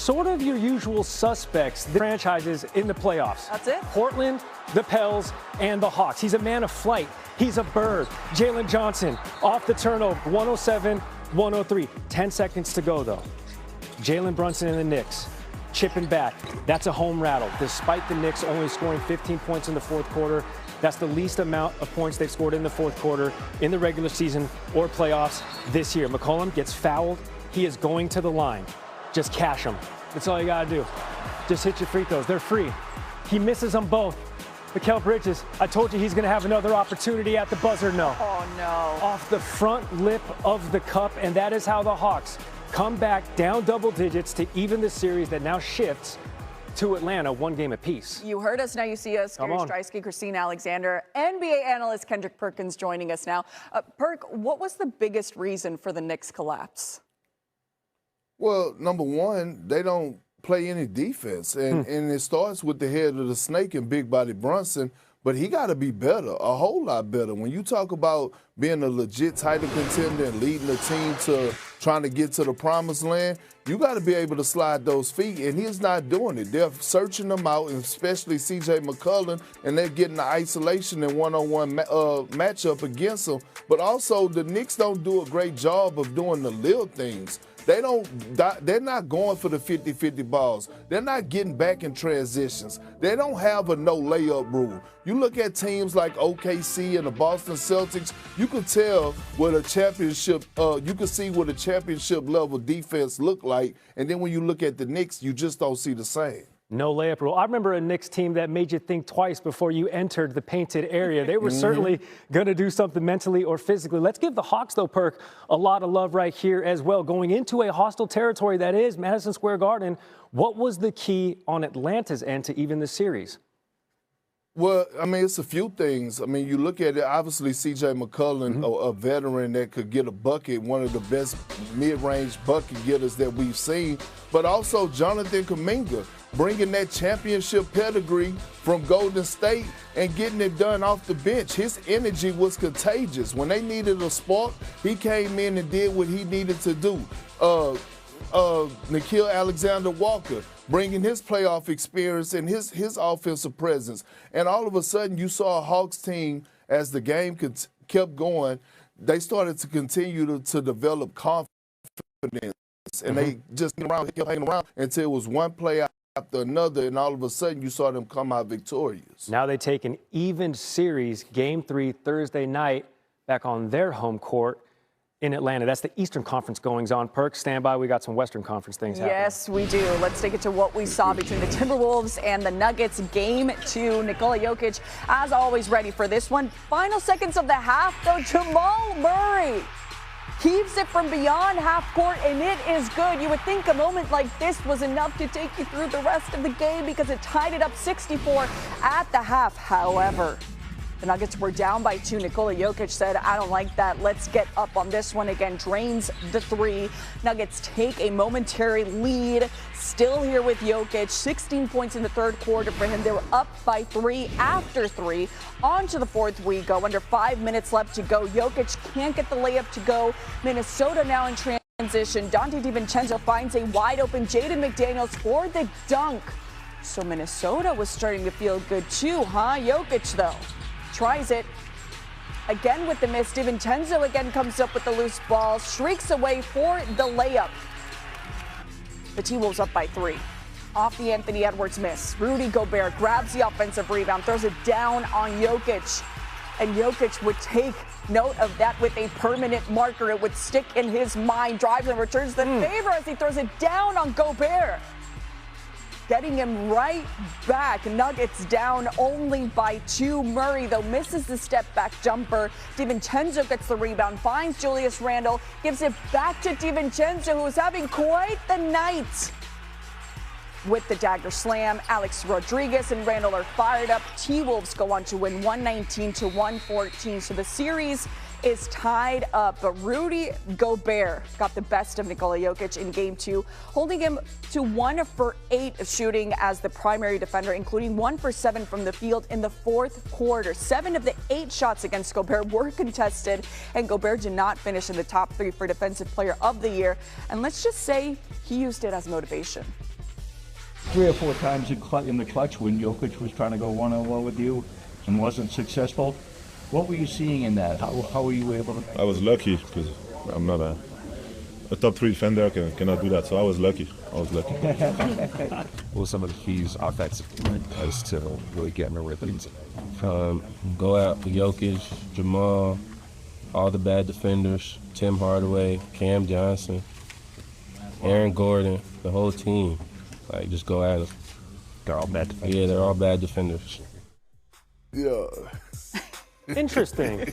sort of your usual suspects, the franchises in the playoffs. That's it? Portland, the Pels, and the Hawks. He's a man of flight. He's a bird. Jalen Johnson off the turnover, 107-103. 10 seconds to go, though. Jalen Brunson and the Knicks chipping back. That's a home rattle. Despite the Knicks only scoring 15 points in the fourth quarter, that's the least amount of points they've scored in the fourth quarter in the regular season or playoffs this year. McCollum gets fouled. He is going to the line. Just cash them. That's all you got to do. Just hit your free throws. They're free. He misses them both. Mikal Bridges, I told you he's going to have another opportunity at the buzzer. No. Oh, no. Off the front lip of the cup, and that is how the Hawks come back down double digits to even the series that now shifts to Atlanta, one game apiece. You heard us, now you see us. Gary Streisky, Christine Alexander, NBA analyst Kendrick Perkins joining us now. Perk, what was the biggest reason for the Knicks' collapse? Well, number one, they don't play any defense, and it starts with the head of the snake and big body Brunson, but he got to be better, a whole lot better. When you talk about being a legit title contender and leading the team to trying to get to the promised land, you got to be able to slide those feet, and he's not doing it. They're searching them out, and especially C.J. McCollum, and they're getting the isolation and one-on-one matchup against him. But also, the Knicks don't do a great job of doing the little things. They're not going for the 50-50 balls. They're not getting back in transitions. They don't have a no layup rule. You look at teams like OKC and the Boston Celtics, you can tell what a championship, you can see what a championship level defense look like. And then when you look at the Knicks, you just don't see the same. No layup rule. I remember a Knicks team that made you think twice before you entered the painted area. They were certainly going to do something mentally or physically. Let's give the Hawks, though, Perk, a lot of love right here as well. Going into a hostile territory that is Madison Square Garden, what was the key on Atlanta's end to even the series? Well, I mean, it's a few things. I mean, you look at it, obviously C.J. McCollum, a veteran that could get a bucket, one of the best mid-range bucket getters that we've seen, but also Jonathan Kuminga, bringing that championship pedigree from Golden State and getting it done off the bench. His energy was contagious. When they needed a spark, he came in and did what he needed to do. Nickeil Alexander-Walker, bringing his playoff experience and his offensive presence. And all of a sudden, you saw a Hawks team, as the game kept going, they started to continue to develop confidence. And they just kept hanging around until it was one play after another, and all of a sudden you saw them come out victorious. Now they take an even series, Game 3 Thursday night, back on their home court in Atlanta. That's the Eastern Conference goings-on. Perk, stand by. We got some Western Conference things happening. Yes, we do. Let's take it to what we saw between the Timberwolves and the Nuggets. Game 2. Nikola Jokic, as always, ready for this one. Final seconds of the half, though. Jamal Murray heaves it from beyond half court, and it is good. You would think a moment like this was enough to take you through the rest of the game because it tied it up 64 at the half. However, the Nuggets were down by 2. Nikola Jokic said, I don't like that. Let's get up on this one again. Drains the 3. Nuggets take a momentary lead. Still here with Jokic. 16 points in the third quarter for him. They were up by 3 after 3. On to the fourth we go. Under 5 minutes left to go. Jokic can't get the layup to go. Minnesota now in transition. Dante DiVincenzo finds a wide open Jaden McDaniels for the dunk. So Minnesota was starting to feel good too, huh? Jokic, though, tries it again with the miss. DiVincenzo again comes up with the loose ball, streaks away for the layup. The T-Wolves up by 3. Off the Anthony Edwards miss. Rudy Gobert grabs the offensive rebound, throws it down on Jokic. And Jokic would take note of that with a permanent marker. It would stick in his mind. Drives and returns the favor as he throws it down on Gobert, getting him right back. Nuggets down only by 2. Murray, though, misses the step-back jumper. DiVincenzo gets the rebound, finds Julius Randle, gives it back to DiVincenzo, who is having quite the night with the dagger slam. Alex Rodriguez and Randle are fired up. T-Wolves go on to win 119-114. So the series is tied up, but Rudy Gobert got the best of Nikola Jokic in Game 2, holding him to 1 for 8 of shooting as the primary defender, including 1 for 7 from the field in the fourth quarter. 7 of the 8 shots against Gobert were contested, and Gobert did not finish in the top 3 for Defensive Player of the Year. And let's just say he used it as motivation. 3 or 4 times in the clutch when Jokic was trying to go one-on-one with you and wasn't successful. What were you seeing in that? How were you able to? I was lucky because I'm not a top 3 defender. Cannot do that, so I was lucky. What were some of the keys offensively as to really getting a rhythm? Go out for Jokic, Jamal, all the bad defenders, Tim Hardaway, Cam Johnson, Aaron Gordon, the whole team. Like, just go at them. They're all bad defenders. Yeah, they're all bad defenders. Yeah. Interesting.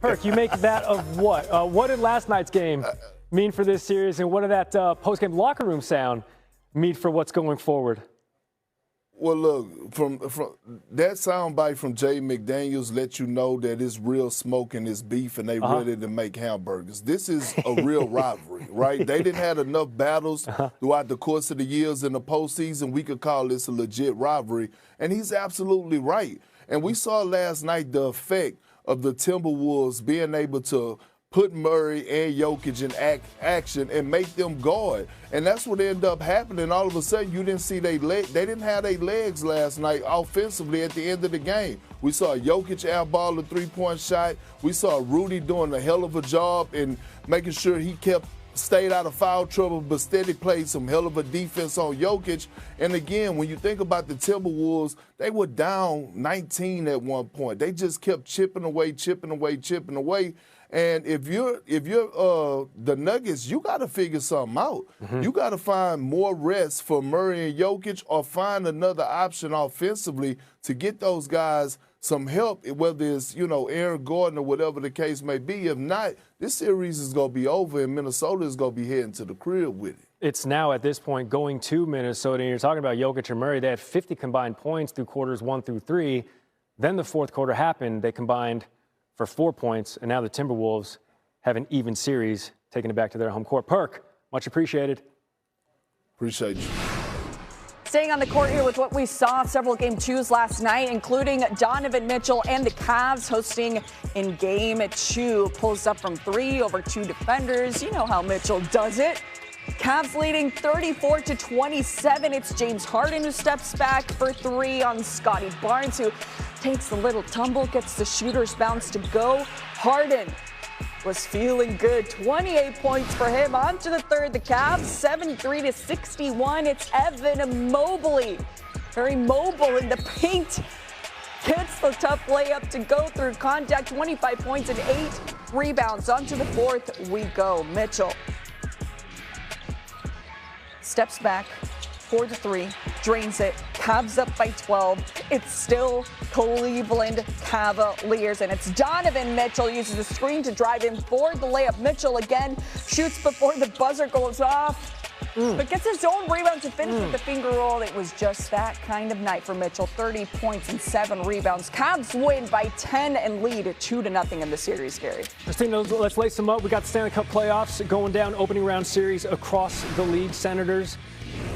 Perk, you make that of what? What did last night's game mean for this series, and what did that post-game locker room sound mean for what's going forward? Well, look, from that soundbite from Jay McDaniels let you know that it's real smoke and it's beef and they ready to make hamburgers. This is a real rivalry, right? They didn't have enough battles throughout the course of the years in the postseason. We could call this a legit rivalry, and he's absolutely right. And we saw last night the effect of the Timberwolves being able to put Murray and Jokic in action and make them guard. And that's what ended up happening. All of a sudden, you didn't see they didn't have their legs last night offensively at the end of the game. We saw Jokic airball a three-point shot. We saw Rudy doing a hell of a job in making sure he stayed out of foul trouble, but steady played some hell of a defense on Jokic. And again, when you think about the Timberwolves, they were down 19 at one point. They just kept chipping away. And if you're the Nuggets, you got to figure something out. You got to find more rest for Murray and Jokic, or find another option offensively to get those guys some help, whether it's, Aaron Gordon or whatever the case may be. If not, this series is going to be over, and Minnesota is going to be heading to the crib with it. It's now at this point going to Minnesota, and you're talking about Jokic and Murray. They had 50 combined points through quarters 1 through 3. Then the fourth quarter happened. They combined for 4 points, and now the Timberwolves have an even series, taking it back to their home court. Perk, much appreciated. Appreciate you. Staying on the court here with what we saw several game 2s last night, including Donovan Mitchell and the Cavs hosting in game 2. Pulls up from 3 over 2 defenders. You know how Mitchell does it. Cavs leading 34-27. It's James Harden who steps back for 3 on Scotty Barnes, who takes a little tumble, gets the shooter's bounce to go. Harden was feeling good. 28 points for him. On to the third. The Cavs 73-61. It's Evan Mobley, very mobile in the paint. Gets the tough layup to go through contact. 25 points and 8 rebounds. On to the fourth we go. Mitchell steps back, 4-3, drains it. Cavs up by 12. It's still Cleveland Cavaliers, and it's Donovan Mitchell uses the screen to drive in for the layup. Mitchell again shoots before the buzzer goes off, but gets his own rebound to finish with the finger roll. It was just that kind of night for Mitchell. 30 points and 7 rebounds. Cavs win by 10 and lead 2-0 in the series, Gary. Let's lace them up. We got the Stanley Cup playoffs going down, opening round series across the league. Senators